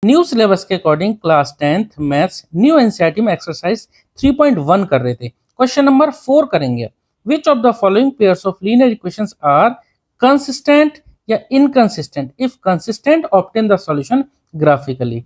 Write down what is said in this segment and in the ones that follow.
New syllabus के according class 10th maths new NCERT में exercise 3.1 कर रहे थे। क्वेश्चन नंबर 4 करेंगे। Which of the following pairs of linear equations are consistent या inconsistent? If consistent obtain the solution graphically.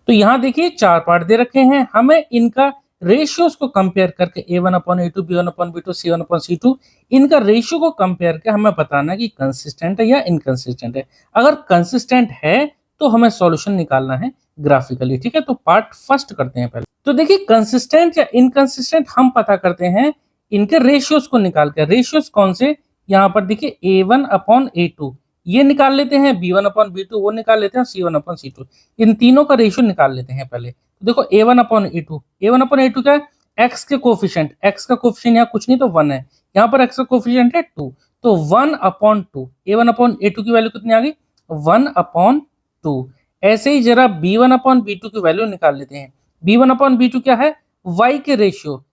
तो यहाँ देखिए 4 पार्ट दे रखे हैं, हमें इनका रेशियोज को कंपेयर करके a1/a2 b1/b2 c1/c2 इनका रेशियो को कंपेयर करके हमें बताना कि कंसिस्टेंट है या इनकंसिस्टेंट है। अगर कंसिस्टेंट है तो हमें सॉल्यूशन निकालना है ग्राफिकली। ठीक है, तो पार्ट फर्स्ट करते हैं पहले। तो देखिए कंसिस्टेंट या इनकंसिस्टेंट हम पता करते हैं इनके रेशियोज को निकाल कर। रेशियोज कौन से? यहाँ पर देखिए a1/a2 ये निकाल लेते हैं, b1/b2 वो निकाल लेते हैं, c1/c2 इन तीनों का रेशियो निकाल लेते हैं पहले। तो देखो a1/a2 क्या है? x के कोफिशिएंट, x का कोफिशिएंट यहाँ कुछ नहीं तो 1 है, यहाँ पर x का कोफिशिएंट है 2, तो 1/2 a1/a2 की वैल्यू कितनी आ गई? 1/2। ऐसे ही जरा b1/b2 की वैल्यू निकाल लेते हैं। b1/b2 क्या है? y के रेशियो।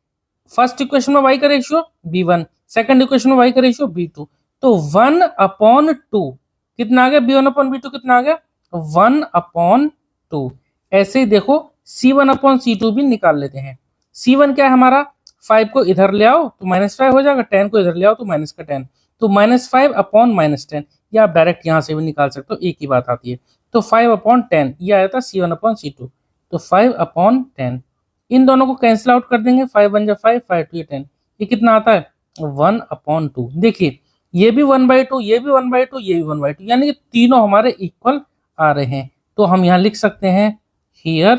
फर्स्ट इक्वेशन में y का रेशियो b1, सेकंड इक्वेशन में y का रेशियो b2, तो 1/2 कितना आ गया? b1/b2 कितना आ गया? 1/2। ऐसे ही देखो c1/c2 भी निकाल लेते हैं। c1 क्या है हमारा? 5 को इधर ले आओ तो -5 हो जाएगा, 10 को इधर ले आओ तो -10, तो -5/10, या आप डायरेक्ट यहां से भी निकाल सकते हो, एक ही बात आती है। तो 5/10 ये आया था c1/c2, तो 5/10 इन दोनों को कैंसिल आउट कर देंगे, 5 1 5, 5 2 10, ये कितना आता है? 1/2। देखिए ये भी 1/2, ये भी 1/2, ये भी 1/2, यानी कि तीनों हमारे इक्वल आ रहे हैं। तो हम यहाँ लिख सकते हैं here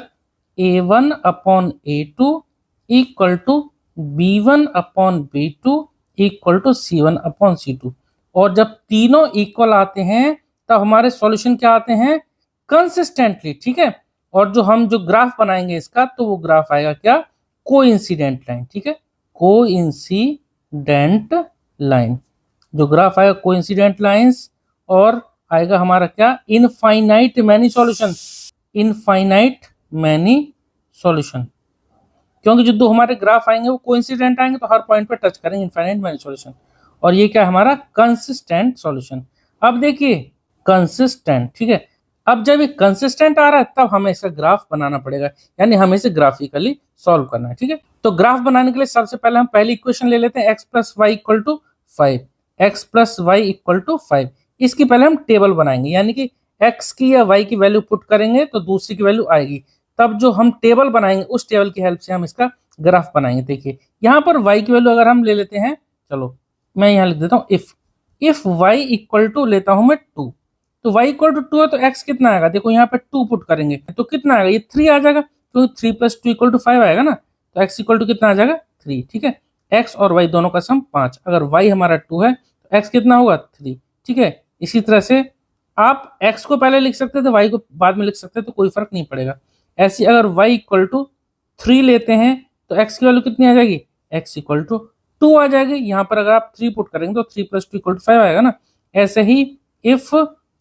a1/a2 equal to b1/b2 equal to c1/c2। और जब तीनों इक्वल आते हैं तब हमारे सॉल्यूशन क्या आते हैं? कंसिस्टेंटली। ठीक है, और जो ग्राफ बनाएंगे इसका, तो वो ग्राफ आएगा क्या? Coincident line. ठीक है, कोइंसिडेंट लाइन, जो ग्राफ आएगा कोइंसिडेंट लाइंस, और आएगा हमारा क्या? Infinite many solution. Infinite many solution, क्योंकि जो दो हमारे ग्राफ आएंगे वो कोइंसिडेंट आएंगे तो हर पॉइंट पे टच करेंगे इनफाइनाइट मैनी सॉल्यूशन। और ये क्या है हमारा? Consistent solution. अब देखिए कंसिस्टेंट, ठीक है, अब जब ये कंसिस्टेंट आ रहा है तब हमें इसका ग्राफ बनाना पड़ेगा, यानी हमें इसे ग्राफिकली सॉल्व करना है। ठीक है, तो ग्राफ बनाने के लिए सबसे पहले हम पहली इक्वेशन ले लेते हैं, x + y = 5, x + y = 5। इसकी पहले हम टेबल बनाएंगे, यानी कि x की या y की वैल्यू पुट करेंगे तो दूसरी की वैल्यू आएगी, तब जो हम टेबल बनाएंगे उस टेबल की हेल्प से हम इसका ग्राफ बनाएंगे। देखिए यहाँ पर y की वैल्यू अगर हम ले लेते हैं, चलो मैं यहाँ लिख देता हूँ इफ y = लेता हूं मैं 2, तो y = 2 है तो x कितना आएगा? देखो यहाँ पे 2 पुट करेंगे तो कितना आएगा? ये 3 आ जाएगा, तो 3 + 2 = 5 आएगा ना, तो x = कितना आ जाएगा? 3। ठीक है, x और y दोनों का सम 5, अगर y हमारा 2 है तो x कितना होगा? 3। ठीक है, इसी तरह से आप x को पहले लिख सकते थे, y को बाद में लिख सकते थे, तो कोई फर्क नहीं पड़ेगा। ऐसे अगर y = 3 लेते हैं तो x की वैल्यू कितनी आ जाएगी? x = 2 आ जाएगी। यहाँ पर अगर आप 3 पुट करेंगे तो 3 + 2 = 5 आएगा ना। ऐसे ही इफ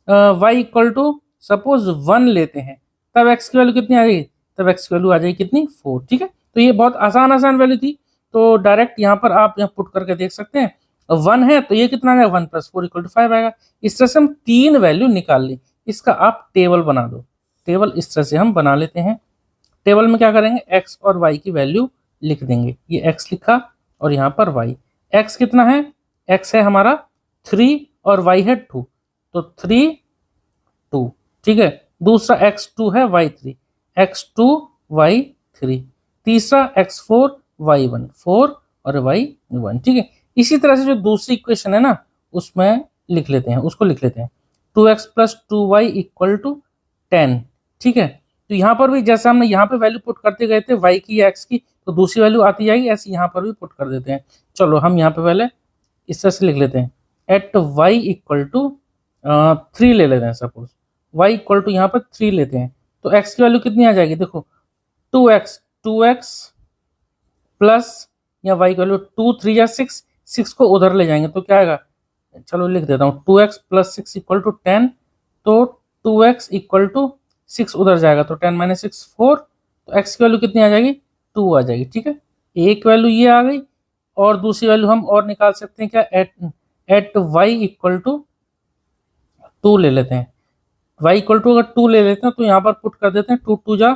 y = सपोज 1 लेते हैं तब x की वैल्यू कितनी आ जाएगी? तब x की वैल्यू आ जाएगी कितनी? 4। ठीक है, तो ये बहुत आसान वैल्यू थी, तो डायरेक्ट यहाँ पर आप यहाँ पुट करके देख सकते हैं। 1 है तो ये कितना आएगा? 1 + 4 = 5 आएगा। इस तरह से हम 3 वैल्यू निकाल ली। इसका आप टेबल बना दो। टेबल इस तरह से हम बना लेते हैं। टेबल में क्या करेंगे? x और y की वैल्यू लिख देंगे। ये x लिखा और यहाँ पर y। x कितना है? x है हमारा 3 और y है 2, तो 3 2। ठीक है, दूसरा x2 है y3, x2 y3, तीसरा x4 y1 4 और y1। ठीक है, इसी तरह से जो दूसरी इक्वेशन है ना उसमें लिख लेते हैं, उसको लिख लेते हैं 2x + 2y = 10। ठीक है, तो यहाँ पर भी जैसे हमने यहाँ पे वैल्यू पुट करते गए थे y की या x की, तो दूसरी वैल्यू आती जाएगी, ऐसे यहाँ पर भी पुट कर देते हैं। चलो हम यहाँ पे पहले इस तरह से लिख लेते हैं, एट y = 3 ले लेते हैं। सपोज y = यहाँ पर 3 लेते हैं तो x की वैल्यू कितनी आ जाएगी? देखो 2x प्लस या y की वैल्यू 2 3 या 6, 6 को उधर ले जाएंगे तो क्या आएगा? चलो लिख देता हूँ 2x + 6 = 10, तो 2x = 6 उधर जाएगा तो 10 - 6 4, तो x की वैल्यू कितनी आ जाएगी? 2 आ जाएगी। ठीक है, एक वैल्यू ये आ गई, और दूसरी वैल्यू हम और निकाल सकते हैं क्या? एट y = 2 ले लेते हैं। y इक्वल टू अगर 2 ले लेते हैं तो यहाँ पर पुट कर देते हैं 2 2 जा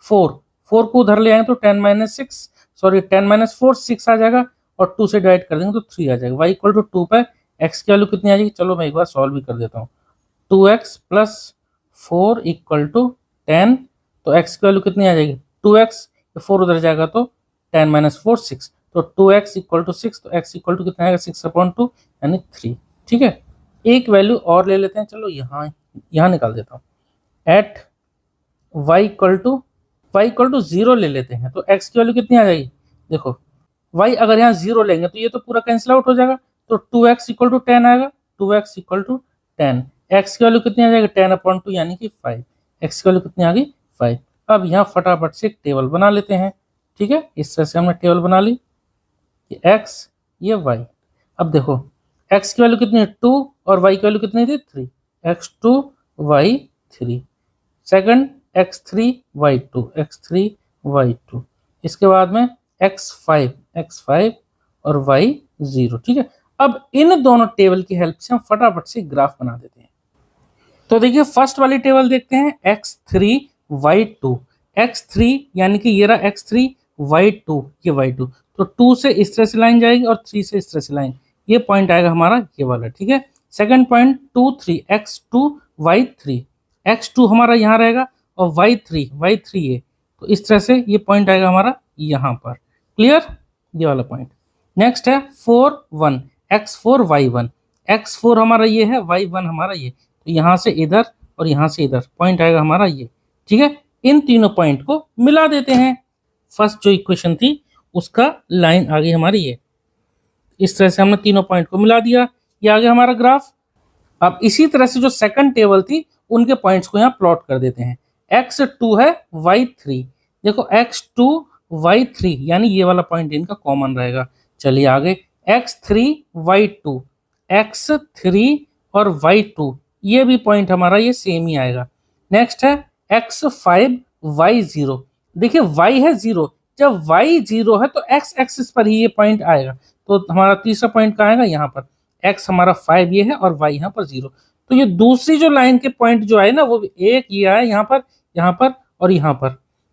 4, 4 को उधर ले आए तो 10 माइनस 6, सॉरी 10 माइनस 4 6 आ जाएगा और 2 से डिवाइड कर देंगे तो 3 आ जाएगा। y इक्वल टू 2 पे x की वैल्यू कितनी आ जाएगी, चलो मैं एक बार सॉल्व भी कर देता हूँ। 2x प्लस 4 इक्वल टू 10, तो x की वैल्यू कितनी आ जाएगी 2x, 4 उधर जाएगा तो 10 माइनस 4 6, तो 2x इक्वल टू 6, तो x इक्वल टू कितना आएगा 6/2 यानी 3। ठीक है, एक वैल्यू और ले लेते हैं, चलो यहाँ निकाल देता हूँ। एट y इक्वल टू 0 ले लेते हैं तो x की वैल्यू कितनी आ जाएगी, देखो y अगर यहाँ 0 लेंगे तो ये तो पूरा कैंसिल आउट हो जाएगा, तो 2x इक्वल टू 10 आएगा, 2x इक्वल टू 10, x की वैल्यू कितनी आ जाएगी 10/2 यानी कि 5, x की वैल्यू कितनी आ गई 5। अब यहाँ फटाफट से एक टेबल बना लेते हैं। ठीक है, इस तरह से हमने टेबल बना ली, ये x ये y। अब देखो x की वैल्यू कितनी है 2 और y की वैल्यू कितनी थी 3, x2 y3, second x3 y2, x3 y2, इसके बाद में x5 और y0। ठीक है, अब इन दोनों टेबल की हेल्प से हम फटाफट से ग्राफ बना देते हैं। तो देखिए फर्स्ट वाली टेबल देखते हैं, x3 y2, x3 यानी कि ये रहा x3, y2 ये y2, तो 2 से इस तरह से लाइन जाएगी और 3 से इस तरह से लाइन, ये पॉइंट आएगा हमारा ये वाला। ठीक है, second point 2 3 x2 y3, x2 हमारा यहाँ रहेगा और y3 ये, तो इस तरह से ये पॉइंट आएगा हमारा यहाँ पर। क्लियर, ये वाला पॉइंट। नेक्स्ट है 4 1 x4 y1, x4 हमारा ये है, y1 हमारा ये, तो यहाँ से इधर और यहाँ से इधर पॉइंट आएगा हमारा ये। ठीक है, इन तीनों पॉइंट को मिला देते हैं, फर्स्ट जो इक्वेशन थी उसका लाइन आ गई हमारी ये, इस तरह से हमने तीनों पॉइंट को मिला दिया, ये आ गया हमारा ग्राफ। अब इसी तरह से जो सेकंड टेबल थी उनके पॉइंट्स को यहाँ प्लॉट कर देते हैं। x2 है y3, देखो x2 y3 यानी ये वाला पॉइंट इनका कॉमन रहेगा। चलिए आगे x3 y2, x3 और y2 ये भी पॉइंट हमारा ये सेम ही आएगा। नेक्स्ट है x5 y0, देखिए y है 0, जब y 0 है तो x एक्सिस पर ही ये पॉइंट आएगा, तो हमारा तीसरा पॉइंट कहाँ आएगा यहाँ पर, x हमारा 5 ये है और y यहाँ पर 0, तो ये दूसरी जो लाइन के पॉइंट जो आए ना वो एक ये आया यहाँ पर और यहाँ पर,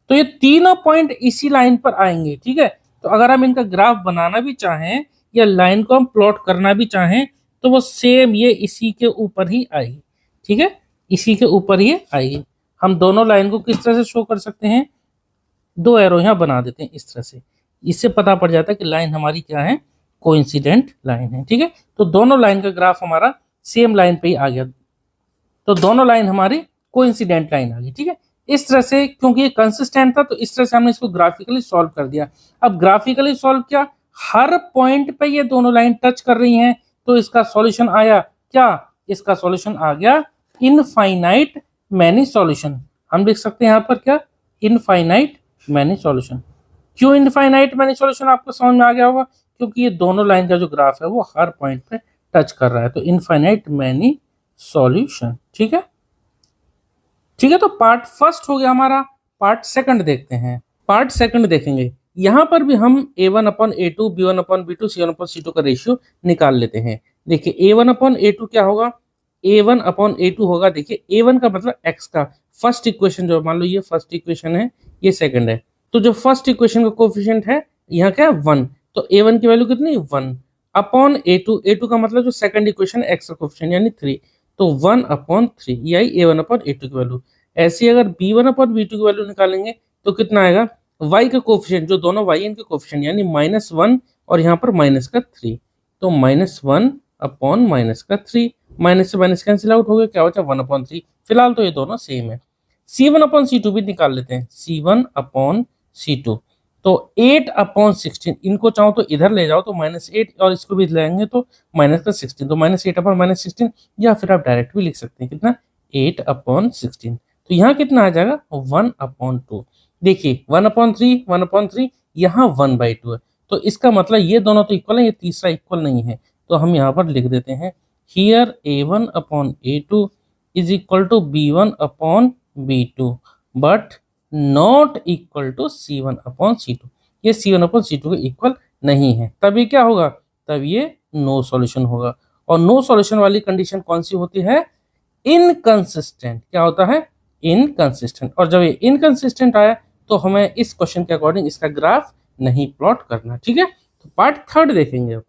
तो ये तीनों पॉइंट इसी लाइन पर आएंगे। ठीक है, तो अगर हम इनका ग्राफ बनाना भी चाहें या लाइन को हम प्लॉट करना भी चाहें तो वो सेम ये इसी के ऊपर ही आएगी। ठीक है, इसी के ऊपर ही आएगी। हम दोनों लाइन को किस तरह से शो कर सकते हैं, दो एरो यहाँ बना देते हैं इस तरह से, इससे पता पड़ जाता है कि लाइन हमारी क्या है, कोइंसिडेंट लाइन है। ठीक है, तो दोनों लाइन का ग्राफ हमारा सेम लाइन पे ही आ गया, तो दोनों लाइन हमारी कोइंसिडेंट लाइन आ गई। ठीक है, इस तरह से क्योंकि ये कंसिस्टेंट था तो इस तरह से हमने इसको ग्राफिकली सॉल्व कर दिया। अब ग्राफिकली सॉल्व किया, हर पॉइंट पे ये दोनों लाइन टच कर रही हैं, तो इसका सॉल्यूशन आया क्या, इसका सॉल्यूशन आ गया इनफाइनाइट मैनी सॉल्यूशन। हम लिख सकते हैं यहाँ पर क्या, इनफाइनाइट मैनी सॉल्यूशन। क्यों इनफाइनाइट मैनी सॉल्यूशन, आपको समझ में आ गया होगा, क्योंकि ये दोनों लाइन का जो ग्राफ है वो हर पॉइंट पे टच कर रहा है, तो इनफाइनाइट मैनी सॉल्यूशन। ठीक है, ठीक है, तो पार्ट फर्स्ट हो गया हमारा। पार्ट सेकंड देखते हैं। पार्ट सेकंड देखेंगे, यहां पर भी हम a1/a2 b1/b2 c1/c2 का रेशियो निकाल लेते हैं। देखिए a1/a2 क्या होगा, a1/a2 होगा, देखिए a1 का मतलब x का फर्स्ट इक्वेशन, जो मान लो ये फर्स्ट इक्वेशन है ये सेकंड है, तो जो फर्स्ट इक्वेशन का कोफिशिएंट है यहाँ क्या है 1, तो a1 की वैल्यू कितनी 1 अपॉन a2 का मतलब जो सेकंड इक्वेशन x का कोफिशिएंट यानी 3, तो 1/3 यही a1/a2 की वैल्यू। ऐसे ही अगर b1/b2 की वैल्यू निकालेंगे तो कितना आएगा, y का कोफिशिएंट, जो दोनों y इनके कोफिशिएंट यानी -1 और यहाँ पर -3, तो -1/-3, माइनस से माइनस कैंसिल आउट हो गया, क्या होता है 1/3। फिलहाल तो ये दोनों सेम है। c1/c2 भी निकाल लेते हैं, c1/c2 तो 8/16, इनको चाहो तो इधर ले जाओ तो -8 और इसको भी लेंगे तो -16, तो -8/16, या फिर आप डायरेक्ट भी लिख सकते हैं कितना 8/16, तो यहाँ कितना आ जाएगा 1/2। देखिए 1/3 यहाँ 1/2 है, तो इसका मतलब ये दोनों तो इक्वल है, ये तीसरा इक्वल नहीं है, तो हम यहाँ पर लिख देते हैं here a1/a2 is equal to b1/b2 but not equal to c1/c2, ये c1/c2 के इक्वल नहीं है, तब ये क्या होगा, तब ये नो सॉल्यूशन होगा। और नो सॉल्यूशन वाली कंडीशन कौन सी होती है, इनकंसिस्टेंट। क्या होता है? इनकंसिस्टेंट। और जब ये इनकंसिस्टेंट आया तो हमें इस क्वेश्चन के अकॉर्डिंग इसका ग्राफ नहीं प्लॉट करना। ठीक है, तो पार्ट थर्ड देखेंगे। अब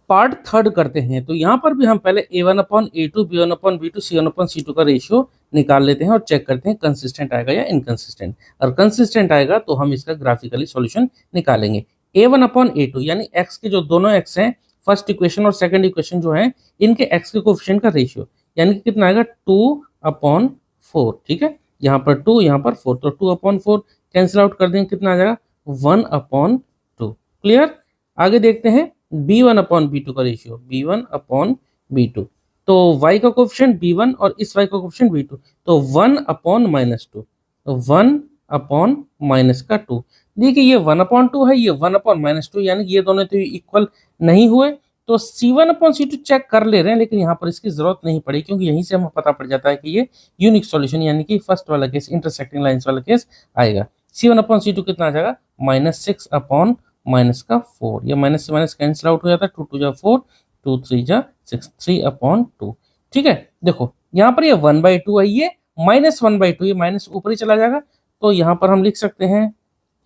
पार्ट थर्ड करते हैं। तो यहाँ पर भी हम पहले a1/a2 b1/b2 c1/c2 का रेशियो निकाल लेते हैं और चेक करते हैं कंसिस्टेंट आएगा या इनकंसिस्टेंट। और कंसिस्टेंट आएगा तो हम इसका ग्राफिकली सॉल्यूशन निकालेंगे। a1/a2 यानी x के जो दोनों x हैं, फर्स्ट इक्वेशन और सेकंड इक्वेशन जो है, इनके x के कोफिशिएंट का रेशियो यानी कि कितना आएगा 2/4। ठीक है, यहाँ पर 2 यहाँ पर 4, तो 2/4 कैंसिल आउट कर देंगे, कितना आ जाएगा 1/2। क्लियर। आगे देखते हैं b1/b2 का रेशियो, b1/b2। तो y का कोफिशिएंट b1 और इस y का कोफिशिएंट b2, तो 1/-2, तो 1/-2। देखिए ये 1/2 है, ये 1/-2, यानी ये दोनों तो इक्वल नहीं हुए। तो c1/c2 चेक कर ले रहे हैं, लेकिन यहाँ पर इसकी जरूरत नहीं पड़ी, क्योंकि यहीं से हमें पता पड़ जाता है कि ये यूनिक सॉल्यूशन यानी कि फर्स्ट वाला केस, इंटरसेक्टिंग लाइंस वाला केस आएगा। c1/c2 कितना आ जाएगा -6/-4, या माइनस से माइनस कैंसिल आउट हो जाता है, 2 2 जा 4, 2 3 जा 6, 3/2। ठीक है, देखो यहाँ पर ये 1/2 है, ये -1/2, ये माइनस ऊपर ही चला जाएगा। तो यहाँ पर हम लिख सकते हैं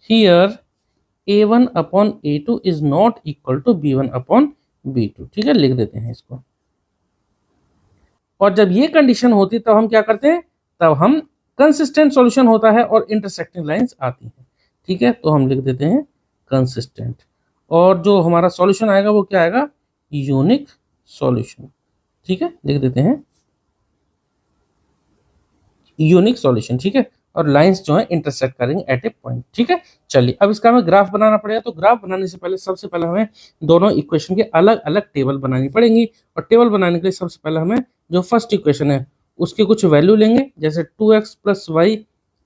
here a1/a2 is not equal to b1/b2। ठीक है, लिख देते हैं इसको। और जब ये कंडीशन होती है तब हम क्या करते हैं, तब हम कंसिस्टेंट सॉल्यूशन होता है और इंटरसेक्टिंग लाइंस आती हैं। ठीक है, तो हम लिख देते हैं कंसिस्टेंट, और जो हमारा सॉल्यूशन आएगा वो क्या आएगा, यूनिक सॉल्यूशन। ठीक है, लिख देते हैं यूनिक सॉल्यूशन। ठीक है, और लाइंस जो है इंटरसेक्ट करेंगे एट ए पॉइंट। ठीक है, चलिए अब इसका हमें ग्राफ बनाना पड़ेगा। तो ग्राफ बनाने से पहले सबसे पहले हमें दोनों इक्वेशन के अलग अलग टेबल बनानी पड़ेंगी। और टेबल बनाने के लिए सबसे पहले हमें जो फर्स्ट इक्वेशन है उसके कुछ वैल्यू लेंगे, जैसे 2x + y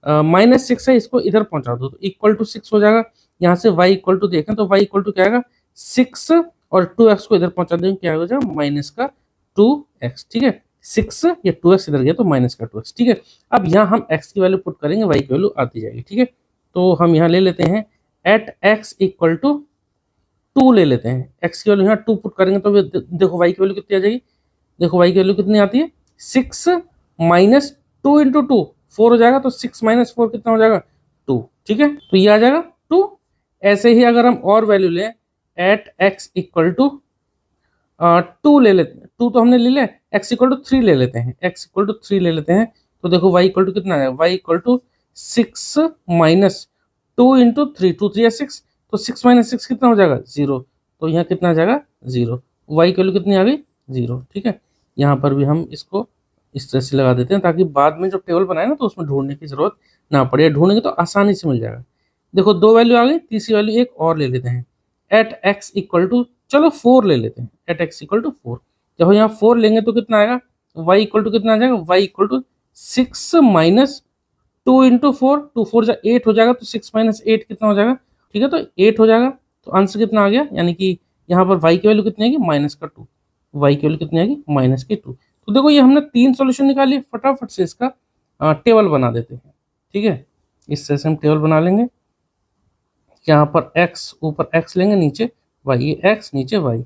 -6 है, इसको इधर पहुंचा दो तो इक्वल टू 6 हो जाएगा। यहाँ से y इक्वल टू देखें तो y इक्वल टू क्या आएगा 6, और 2x को इधर पहुंचा देंगे, क्या हो जाएगा -2x। ठीक है, 6 या 2x इधर गया तो -2x। ठीक है, अब यहाँ हम x की वैल्यू पुट करेंगे, y की वैल्यू आती जाएगी। ठीक है, तो हम यहाँ ले लेते हैं एट x इक्वल टू 2 ले लेते हैं। x की वैल्यू यहाँ 2 पुट करेंगे तो देखो y की वैल्यू कितनी आ जाएगी, देखो y की वैल्यू कितनी आती है 6 - 2 × 2 4 हो जाएगा, तो 6 - 4 कितना हो जाएगा 2। ठीक है, तो ये आ जाएगा 2। ऐसे ही अगर हम और वैल्यू लें एट x इक्वल टू 2 ले लेते हैं, 2 तो हमने ले लिया, x इक्वल टू 3 ले लेते हैं, x इक्वल टू 3 ले लेते हैं। तो देखो y इक्वल टू कितना है, y इक्वल टू 6 - 2 × 3, 2 3 6, तो 6 - 6 कितना हो जाएगा 0, तो यहाँ कितना आ जाएगा 0, y की वैल्यू कितनी आ गई 0। ठीक है, यहाँ पर भी हम इसको इस तरह से लगा देते हैं ताकि बाद में जब टेबल बनाए ना तो उसमें ढूंढने की जरूरत ना पड़े, ढूंढेंगे तो आसानी से मिल जाएगा। देखो 2 वैल्यू आ गई, तीसरी वैल्यू एक और ले लेते हैं एट x इक्वल टू, चलो 4 ले लेते हैं, एट x इक्वल टू 4। जब यहाँ 4 लेंगे तो कितना आएगा, y इक्वल टू कितना आ जाएगा, y इक्वल टू 6 - 2 × 4, 2 4 जा 8 हो जाएगा, तो 6 - 8 कितना हो जाएगा, ठीक है, तो 8 हो जाएगा। तो आंसर कितना आ गया, यानी कि यहाँ पर y की वैल्यू कितनी आएगी -2, y की वैल्यू कितनी आएगी -2। तो देखो ये हमने 3 सॉल्यूशन निकाली, फटाफट से इसका टेबल बना देते हैं। ठीक है, इस तरह से हम टेबल बना लेंगे। यहाँ पर x, ऊपर x लेंगे, नीचे y, ये x नीचे y,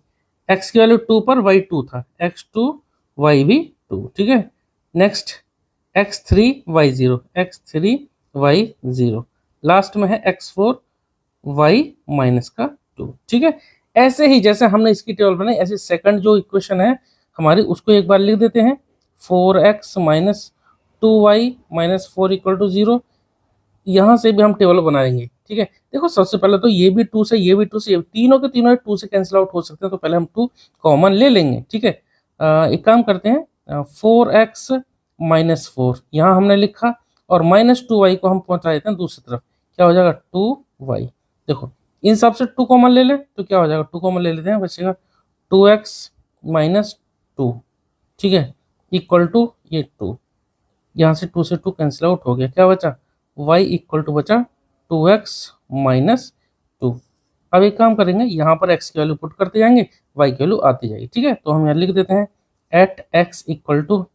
x की वैल्यू 2 पर y 2 था, x 2 y भी 2। ठीक है, next x 3 y 0, x 3 y 0, last में है x 4 y -2। ठीक है, ऐसे ही जैसे हमने इसकी टेबल बनाई, ऐसे सेकंड जो इक्वेशन है हमारी उसको एक बार लिख देते हैं, 4x - 2y -4 = 0। यहाँ से भी हम टेबल बनाएंगे। ठीक है, देखो सबसे पहले तो ये भी 2 से, ये भी 2 से, तीनों के तीनों 2 से कैंसिल आउट हो सकते हैं, तो पहले हम 2 कॉमन ले लेंगे। ठीक है, एक काम करते हैं, 4x - 4 यहाँ हमने लिखा, और -2y को हम पहुंचा देते हैं दूसरी तरफ, क्या हो जाएगा 2y। देखो इन सब से 2 कॉमन ले लें तो क्या हो जाएगा, 2 कॉमन ले लेते हैं, बचेगा 2x - 2। ठीक है, इक्वल टू ये 2, यहाँ से 2 से 2 कैंसिल आउट हो गया, क्या बचा y इक्वल टू बचा 2x - 2। अब एक काम करेंगे, यहाँ पर x की वैल्यू पुट करते जाएंगे, y की वैल्यू आती जाएगी। ठीक है, तो हम यहाँ लिख देते हैं एट x इक्वल टू,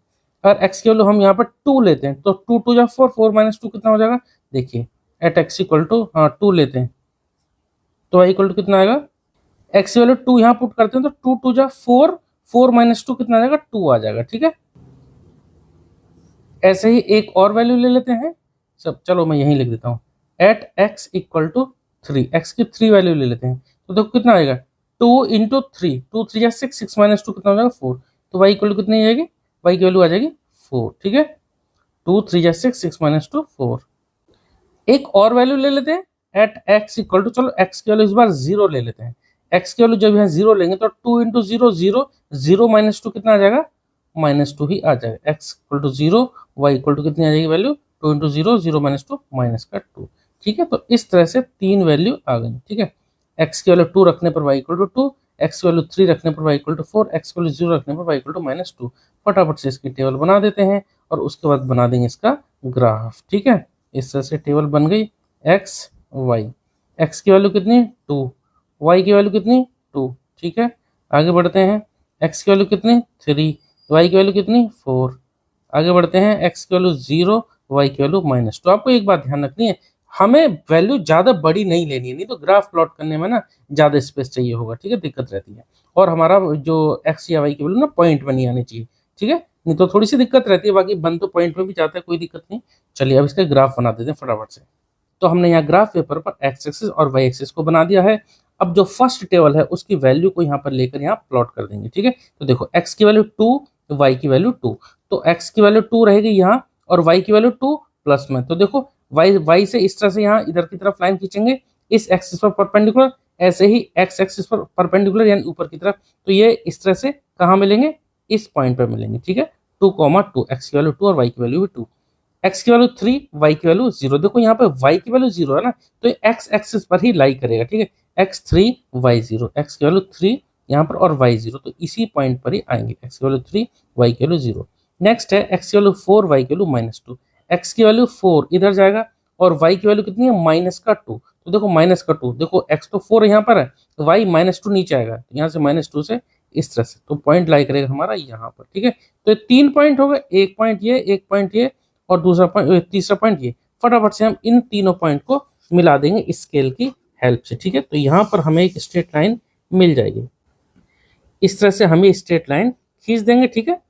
और x की वैल्यू हम यहाँ पर 2 लेते हैं, तो 2 2 जा 4, 4 - 2 कितना हो जाएगा, देखिए एट x इक्वल टू 2 लेते हैं तो y इक्वल टू कितना आएगा, x की वैल्यू 2 यहाँ पुट करते हैं तो 2 2 जा 4, 4 - 2 कितना आ जाएगा 2 आ जाएगा। ठीक है, ऐसे ही एक और वैल्यू ले लेते हैं सब, चलो मैं यहीं लिख देता हूँ, at x equal to 3, x की 3 वैल्यू ले लेते हैं। तो देखो कितना आएगा, 2 इंटू 3, 2 3 6, 6 माइनस 2 कितना हो जाएगा 4। तो वाई इक्वल टू कितनी आ जाएगी, वाई की वैल्यू आ जाएगी 4। ठीक है, 2 3 6, 6 माइनस 2 4। एक और वैल्यू ले लेते हैं एट एक्स इक्वल टू, चलो एक्स की वैल्यू इस बार 0 ले लेते हैं। एक्स की वैल्यू जब यहाँ 0 लेंगे तो 2 इंटू 0 0, 0 माइनस 2 कितना आ जाएगा, -2 ही आ जाएगा। X equal to 0, y equal to कितनी आ जाएगी वैल्यू, 2 इंटू 0 0 माइनस 2 माइनस का 2। ठीक है, तो इस तरह से 3 वैल्यू आ गई। ठीक है, एक्स की वैल्यू 2 रखने पर वाई इक्वल टू 2, एक्स की वैल्यू 3 रखने पर वाई इक्वल टू 4, एक्स की वैल्यू 0 रखने पर वाई इक्वल टू -2। फटाफट से इसकी टेबल बना देते हैं और उसके बाद बना देंगे इसका ग्राफ। ठीक है, इस तरह से टेबल बन गई, एक्स वाई, एक्स की वैल्यू कितनी 2, वाई की वैल्यू कितनी 2। ठीक है, आगे बढ़ते हैं, एक्स की वैल्यू कितनी 3, वाई की वैल्यू कितनी 4। आगे बढ़ते हैं, एक्स की वैल्यू 0, वाई की वैल्यू -। तो आपको एक बात ध्यान रखनी है, हमें वैल्यू ज़्यादा बड़ी नहीं लेनी है, नहीं तो ग्राफ प्लॉट करने में ना ज़्यादा स्पेस चाहिए होगा। ठीक है, दिक्कत रहती है। और हमारा जो एक्स या वाई की वैल्यू ना पॉइंट में नहीं आनी चाहिए। ठीक है, नहीं तो थोड़ी सी दिक्कत रहती है, बाकी बन तो पॉइंट में भी जाता है, कोई दिक्कत नहीं। चलिए अब इसका ग्राफ बना देते हैं फटाफट से। तो हमने यहाँ ग्राफ पेपर पर एक्स एक्सिस और वाई एक्सिस को बना दिया है। अब जो फर्स्ट टेबल है उसकी वैल्यू को यहाँ पर लेकर यहाँ प्लॉट कर देंगे। ठीक है, तो देखो एक्स की वैल्यू 2, वाई की वैल्यू 2, तो एक्स की वैल्यू 2 रहेगी यहाँ और वाई की वैल्यू 2 प्लस में। तो देखो वाई से इस तरह से यहाँ इधर की तरफ लाइन खींचेंगे इस एक्सिस पर परपेंडिकुलर, ऐसे ही एक्स एक्सिस पर परपेंडिकुलर यानी ऊपर की तरफ। तो ये इस तरह से कहाँ मिलेंगे, इस पॉइंट पर मिलेंगे। ठीक है, 2, एक्स की वैल्यू 2 और वाई की वैल्यू भी 2, एक्स की वैल्यू 3, वाई की वैल्यू 0। देखो यहाँ पे वाई की वैल्यू 0 है ना, तो ये एक्स एक्सिस पर ही लाई करेगा। ठीक है, x3 y0, एक्स की वैल्यू 3 यहाँ पर और y0, तो इसी पॉइंट पर ही आएंगे, एक्स की वैल्यू 3, वाई की वैल्यू 0। नेक्स्ट है एक्स की वैल्यू 4, वाई की वैल्यू -2, एक्स की वैल्यू 4 इधर जाएगा और वाई की वैल्यू कितनी है -2। तो देखो -2, देखो एक्स तो 4 यहाँ पर है, वाई -2 नीचे आएगा, तो यहाँ से -2 से इस तरह से, तो पॉइंट लाई करेगा हमारा यहाँ पर। ठीक है, तो 3 पॉइंट हो गए, एक पॉइंट ये, एक पॉइंट ये और दूसरा पॉइंट, तीसरा पॉइंट ये। फटाफट से हम इन तीनों पॉइंट को मिला देंगे स्केल की हेल्प से। ठीक है, तो यहाँ पर हमें एक स्ट्रेट लाइन मिल जाएगी, इस तरह से हम ये स्ट्रेट लाइन खींच देंगे। ठीक है,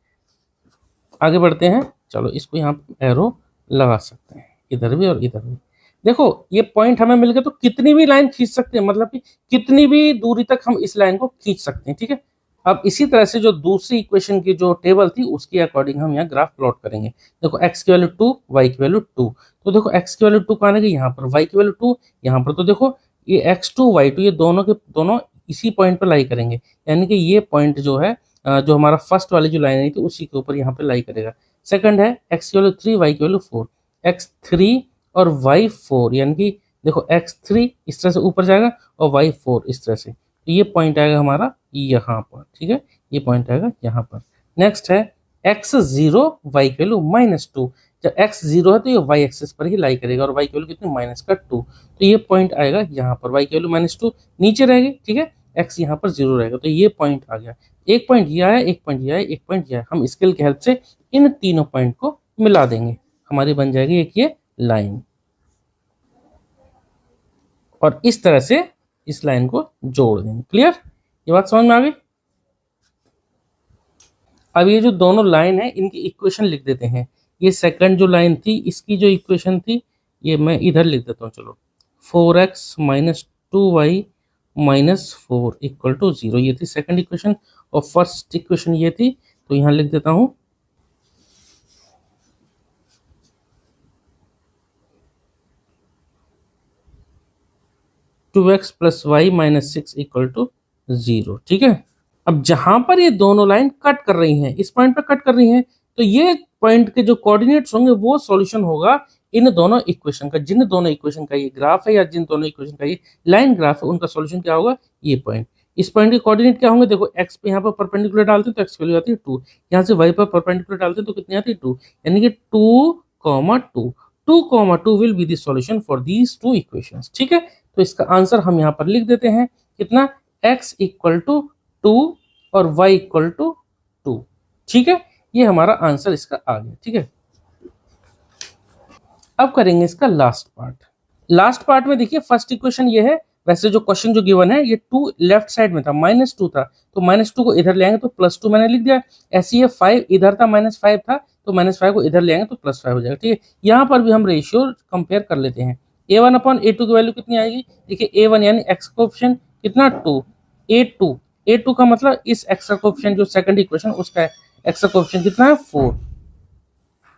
आगे बढ़ते हैं, चलो इसको यहाँ एरो लगा सकते हैं, इधर भी और इधर भी। देखो ये पॉइंट हमें मिल गए, तो कितनी भी लाइन खींच सकते हैं, मतलब कि कितनी भी दूरी तक हम इस लाइन को खींच सकते हैं। ठीक है, अब इसी तरह से जो दूसरी इक्वेशन की जो टेबल थी उसके अकॉर्डिंग हम यहाँ ग्राफ प्लॉट करेंगे। देखो एक्स की वैल्यू 2, वाई की वैल्यू 2, तो देखो एक्स की वैल्यू 2 कहाँ गई यहाँ पर, वाई की वैल्यू 2 यहाँ पर। तो देखो ये x2 y2 ये दोनों के दोनों इसी पॉइंट पर लाई करेंगे, यानी कि ये पॉइंट जो है जो हमारा फर्स्ट वाली जो लाइन आई थी उसी के ऊपर यहाँ पे लाई करेगा। सेकंड है एक्स की वैल्यू 3, वाई की वैल्यू 4, x3 और y4, यानी कि देखो x3 इस तरह से ऊपर जाएगा और y4 इस तरह से, तो ये पॉइंट आएगा हमारा यहाँ पर। ठीक है, ये पॉइंट आएगा यहाँ पर। नेक्स्ट है x0, y की वैल्यू -2, जब x0 है तो ये y एक्सिस पर ही लाई करेगा और y की वैल्यू कितनी -2, तो ये पॉइंट आएगा यहाँ पर, y की वैल्यू -2 नीचे रहेगी। ठीक है, x यहाँ पर 0 रहेगा, तो ये पॉइंट आ गया। एक पॉइंट ये आया, एक पॉइंट ये आया, एक पॉइंट ये आया। हम स्केल की हेल्प से इन तीनों पॉइंट को मिला देंगे, हमारी बन जाएगी एक ये लाइन, और इस तरह से इस लाइन को जोड़ देंगे। क्लियर, ये बात समझ में आ गई। अब ये जो दोनों लाइन है इनकी इक्वेशन लिख देते हैं। ये सेकंड जो लाइन थी इसकी जो इक्वेशन थी ये मैं इधर लिख देता हूँ, चलो 4x - 2y -4 = 0, ये थी सेकंड इक्वेशन, और फर्स्ट इक्वेशन ये थी, तो यहाँ लिख देता हूँ 2x + y - 6 = 0। ठीक है, अब जहां पर ये दोनों लाइन कट कर रही हैं, इस पॉइंट पर कट कर रही हैं, तो ये पॉइंट के जो कोऑर्डिनेट्स होंगे वो सॉल्यूशन होगा इन दोनों इक्वेशन का। जिन दोनों इक्वेशन का ये ग्राफ है या जिन दोनों इक्वेशन का ये लाइन ग्राफ है उनका सॉल्यूशन क्या होगा, ये पॉइंट। इस पॉइंट के कोऑर्डिनेट क्या होंगे, देखो एक्स पे यहाँ पर परपेंडिकुलर डालते हैं तो एक्स वैल्यू आती है 2, यहाँ से वाई पर परपेंडिकुलर डालते हैं तो कितनी आती है 2, यानी कि 2, 2 will be the solution for these two equations. ठीक है, तो इसका आंसर हम यहाँ पर लिख देते हैं, कितना, x = 2 और y = 2। ठीक है, ये हमारा आंसर इसका आ गया। ठीक है, अब करेंगे इसका लास्ट पार्ट। लास्ट पार्ट में देखिए फर्स्ट इक्वेशन ये है, वैसे जो क्वेश्चन जो गिवन है ये 2 लेफ्ट साइड में था, -2 था, तो -2 को इधर ले आएंगे तो +2 मैंने लिख दिया। ऐसे ये 5 इधर था, -5 था, तो -5 को इधर ले आएंगे तो +5 हो जाएगा। ठीक है, यहाँ पर भी हम रेशियो कंपेयर कर लेते हैं। a1 अपॉन a2 की वैल्यू कितनी आएगी? देखिए a1 यानी x का कोएफिशिएंट कितना 2, a2 का मतलब इस x का कोएफिशिएंट जो सेकंड इक्वेशन उसका x का कोएफिशिएंट कितना है 4,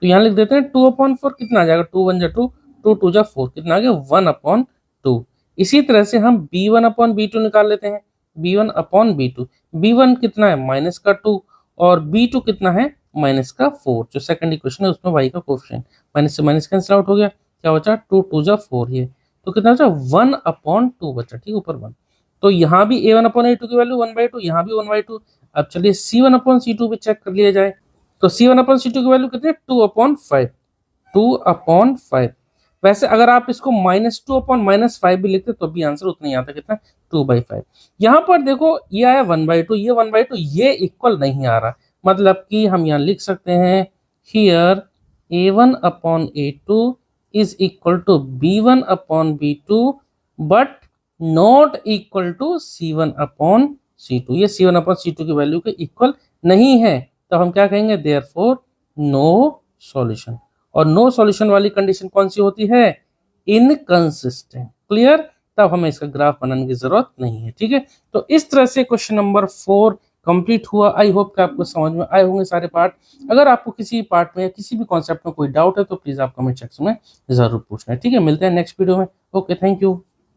तो यहाँ लिख देते हैं 2/4 कितना आ जाएगा 2 1 जा 2 2 2 जा 4 कितना आ गया 1/2। इसी तरह से हम b1 अपॉन b2 निकाल लेते हैं। b1 अपॉन b2, b1 कितना है माइनस का 2 और b2 कितना है माइनस का 4, जो सेकंड इक्वेशन है उसमें y का कोएफिशिएंट माइनस से माइनस कैंसिल आउट हो गया, क्या बचा 2 2 जा 4 ये, तो कितना बचा 1/2 बचा। ठीक, ऊपर 1, तो यहाँ भी a1 अपॉन a2 की वैल्यू 1/2, यहाँ भी 1/2। अब चलिए c1 अपॉन c2 भी चेक कर लिया जाए, तो c1 अपॉन c2 की वैल्यू कितनी है 2/5, 2/5। वैसे अगर आप इसको -2/-5 भी लिखते तो भी आंसर उतना ही आता, कितना 2/5। यहाँ पर देखो ये आया 1/2, ये 1/2, ये इक्वल नहीं आ रहा, मतलब कि हम यहाँ लिख सकते हैं here a1 upon a2 is equal to b1 upon b2 but not equal to c1 upon c2। ये c1 अपॉन c2 की वैल्यू के इक्वल नहीं है, तो हम क्या कहेंगे देयरफॉर नो सॉल्यूशन। और नो सॉल्यूशन वाली कंडीशन कौन सी होती है? इनकंसिस्टेंट। क्लियर, तब हमें इसका ग्राफ बनाने की जरूरत नहीं है। ठीक है, तो इस तरह से क्वेश्चन नंबर 4 कंप्लीट हुआ। आई होप कि आपको समझ में आए होंगे सारे पार्ट। अगर आपको किसी पार्ट में या किसी भी कॉन्सेप्ट में कोई डाउट है तो प्लीज आप कमेंट सेक्शन में जरूर पूछना। ठीक है, मिलते हैं नेक्स्ट वीडियो में। Okay, thank you.